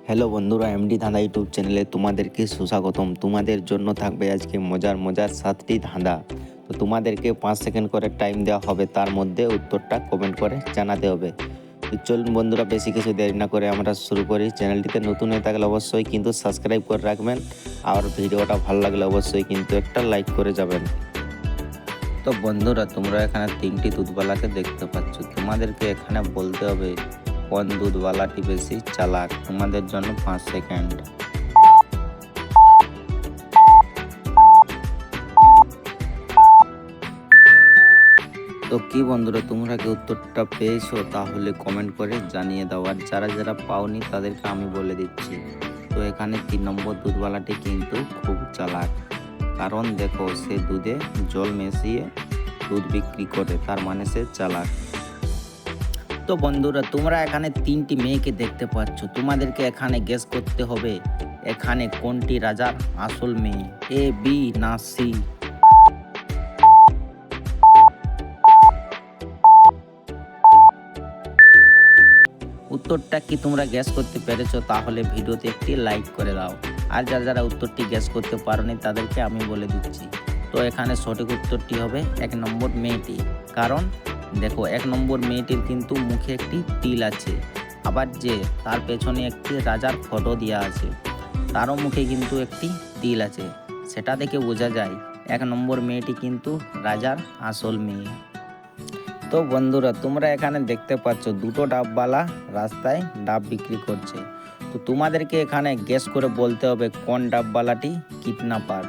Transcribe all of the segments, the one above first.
Hello বন্ধুরা, MD ধাঁধা YouTube চ্যানেলে তোমাদেরকে সুস্বাগতম। তোমাদের জন্য থাকবে আজকে মজার মজার 7টি ধাঁধা। তো তোমাদেরকে 5 সেকেন্ড করে টাইম দেওয়া হবে, তার মধ্যে উত্তরটা কমেন্ট করে জানাতে হবে। তো চলুন বন্ধুরা, বেশি কিছু দেরি না করে আমরা শুরু করি। চ্যানেলটিতে নতুন হয়ে থাকলে অবশ্যই কিন্তু সাবস্ক্রাইব করে রাখবেন, আর ভিডিওটা ভালো লাগলে অবশ্যই কিন্তু একটা লাইক করে যাবেন। তো বন্ধুরা, তোমরা এখানে 3টি দুধওয়ালাকে দেখতে পাচ্ছ। তোমাদেরকে এখানে বলতে হবে কোন দুধওয়ালাটি বেশি চালাক। তোমাদের জন্য 5 সেকেন্ড। তো কি বন্ধুরা, তোমরা কি উত্তরটা পেয়েছো? তাহলে কমেন্ট করে জানিয়ে দাও। আর যারা যারা পাওনি তাদেরকে আমি বলে দিচ্ছি। তো এখানে 3 নম্বর দুধওয়ালাটি কিন্তু খুব চালাক, কারণ দেখো সে দুধে জল মিশিয়ে দুধ বিক্রি করে, তার মানে সে চালাক। তো বন্ধুরা, তোমরা এখানে 3টি মেয়েকে দেখতে পাচ্ছ। তোমাদেরকে এখানে গেস করতে হবে এখানে কোনটি রাজার আসল মেয়ে, এ, বি না সি। উত্তরটা কি তোমরা গ্যাস করতে পেরেছো? তাহলে ভিডিওতে একটি লাইক করে দাও। আর যারা যারা উত্তরটি গ্যাস করতে পারোনি তাদেরকে আমি বলে দিচ্ছি। তো এখানে সঠিক উত্তরটি হবে 1 নম্বর মেয়েটি। কারণ দেখো 1 নম্বর মেয়েটির কিন্তু মুখে একটি তিল আছে, আবার যে তার পেছনে একটি রাজার ফটো দেওয়া আছে, তারও মুখে কিন্তু একটি তিল আছে। সেটা দেখে বোঝা যায় 1 নম্বর মেয়েটি কিন্তু রাজার আসল মেয়ে। তো বন্ধুরা, তোমরা এখানে দেখতে পাচ্ছ দুটো ডাবওয়ালা রাস্তায় ডাব বিক্রি করছে। তো তোমাদেরকে এখানে গেস করে বলতে হবে কোন ডাবওয়ালাটি কিডন্যাপার।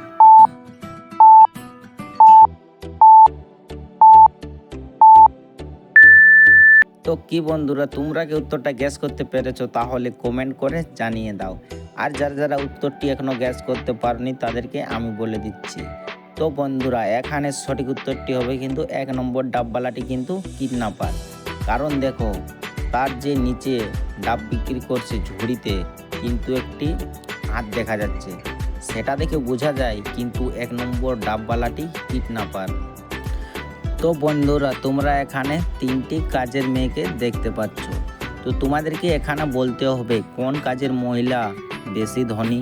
তো কি বন্ধুরা, তোমরা কি উত্তরটা গ্যাস করতে পেরেছো? তাহলে কমেন্ট করে জানিয়ে দাও। আর যারা যারা উত্তরটি এখনো গ্যাস করতে পারোনি তাদেরকে আমি বলে দিচ্ছি। তো বন্ধুরা, এখানে সঠিক উত্তরটি হবে কিন্তু 1 নম্বর ডাবওয়ালাটি কিন্তু কিডন্যাপার। কারণ দেখো তার যে নিচে ডাব বিক্রি করছে ঝুড়িতে কিন্তু একটি হাত দেখা যাচ্ছে, সেটা দেখে বোঝা যায় কিন্তু 1 নম্বর ডাবওয়ালাটি কিডন্যাপার। তো বন্ধুরা, তোমরা এখানে 3টি কাজের মেয়েকে দেখতে পাচ্ছ। তো তোমাদেরকে এখানে বলতে হবে কোন কাজের মহিলা বেশি ধনী।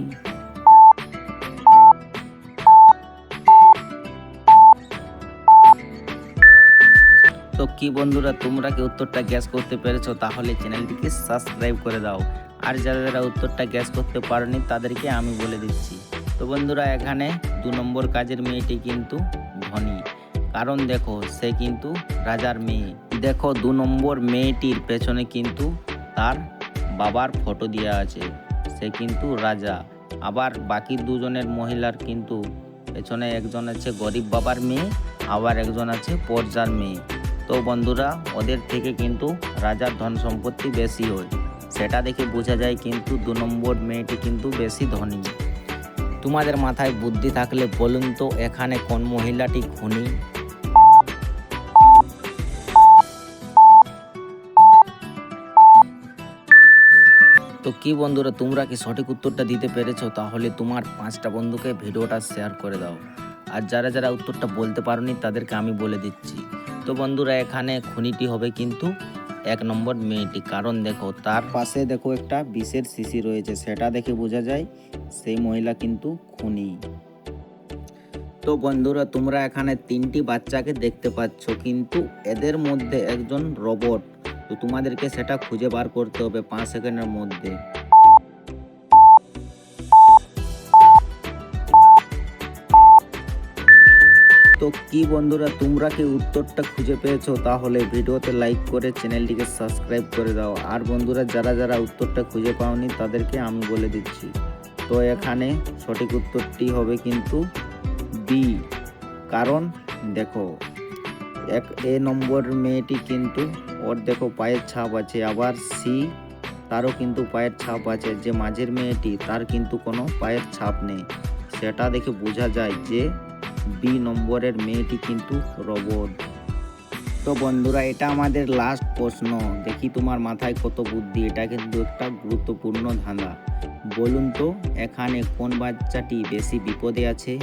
তো কি বন্ধুরা, তোমরা কি উত্তরটা গ্যাস করতে পেরেছো? তাহলে চ্যানেলটিকে সাবস্ক্রাইব করে দাও। আর যারা যারা উত্তরটা গ্যাস করতে পারোনি তাদেরকে আমি বলে দিচ্ছি। তো বন্ধুরা, এখানে 2 নম্বর কাজের মেয়েটি কিন্তু ধনী, কারণ দেখো সে কিন্তু রাজার মেয়ে। দেখো 2 নম্বর মেয়েটির পেছনে কিন্তু তার বাবার ফটো দেওয়া আছে, সে কিন্তু রাজা। আবার বাকি দুজনের মহিলার কিন্তু পেছনে একজন আছে গরিব বাবার মেয়ে, আবার একজন আছে পর্যার মেয়ে। তো বন্ধুরা, ওদের থেকে কিন্তু রাজার ধন সম্পত্তি বেশি হয়, সেটা দেখে বোঝা যায় কিন্তু 2 নম্বর মেয়েটি কিন্তু বেশি ধনী। তোমাদের মাথায় বুদ্ধি থাকলে বলুন তো এখানে কোন মহিলাটি খুনি। তো কি বন্ধুরা, তোমরা কি সঠিক উত্তরটা দিতে পেরেছো? তাহলে তোমার 5টা বন্ধুকে ভিডিওটা শেয়ার করে দাও। আর যারা যারা উত্তরটা বলতে পারোনি তাদেরকে আমি বলে দিচ্ছি। তো বন্ধুরা, এখানে খুনিটি হবে কিন্তু 1 নম্বর মেয়েটি। কারণ দেখো তার পাশে দেখো একটা বিষের শিশি রয়েছে, সেটা দেখে বোঝা যায় সেই মহিলা কিন্তু খুনি। তো বন্ধুরা, তোমরা এখানে 3টি বাচ্চাকে দেখতে পাচ্ছ, কিন্তু এদের মধ্যে একজন রোবট। তো তোমাদেরকে সেটা খুঁজে বার করতে হবে 5 সেকেন্ডের মধ্যে। তো কি বন্ধুরা, তোমরা কি উত্তরটা খুঁজে পেয়েছো? তাহলে ভিডিওতে লাইক করে চ্যানেলটিকে সাবস্ক্রাইব করে দাও। আর বন্ধুরা, যারা যারা উত্তরটা খুঁজে পাওনি তাদেরকে আমি বলে দিচ্ছি। তো এখানে সঠিক উত্তরটি হবে কিন্তু বি। কারণ দেখো এ নম্বর মেয়েটি কিন্তু ওর দেখো পায়ের ছাপ আছে, আবার সি তারও কিন্তু পায়ের ছাপ আছে। যে মাঝের মেয়েটি তার কিন্তু কোনো পায়ের ছাপ নেই, সেটা দেখে বোঝা যায় যে বি নম্বরের মেয়েটি কিন্তু রোবট। তো বন্ধুরা, এটা আমাদের লাস্ট প্রশ্ন। দেখি তোমার মাথায় কত বুদ্ধি। এটা কিন্তু একটা গুরুত্বপূর্ণ ধাঁধা। বলুন তো এখানে কোন বাচ্চাটি বেশি বিপদে আছে।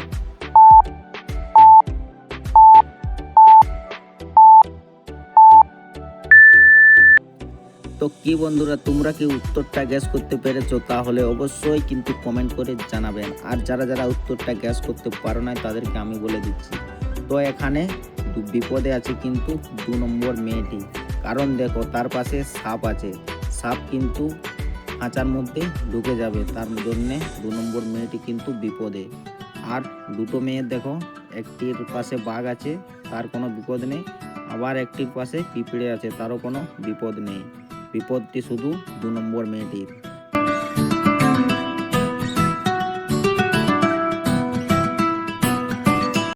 তো কি বন্ধুরা, তোমরা কি উত্তরটা গ্যাস করতে পেরেছো? তাহলে অবশ্যই কিন্তু কমেন্ট করে জানাবেন। আর যারা যারা উত্তরটা গ্যাস করতে পারো না তাদেরকে আমি বলে দিচ্ছি। তো এখানে বিপদে আছে কিন্তু 2 নম্বর মেয়েটি। কারণ দেখো তার পাশে সাপ আছে, সাপ কিন্তু খাঁচার মধ্যে ঢুকে যাবে, তার জন্যে 2 নম্বর মেয়েটি কিন্তু বিপদে। আর দুটো মেয়ের দেখো, একটির পাশে বাঘ আছে, তার কোনো বিপদ নেই। আবার একটির পাশে পিঁপড়ে আছে, তারও কোনো বিপদ নেই। বিপদটি শুধু 2 নম্বর মেয়েটির।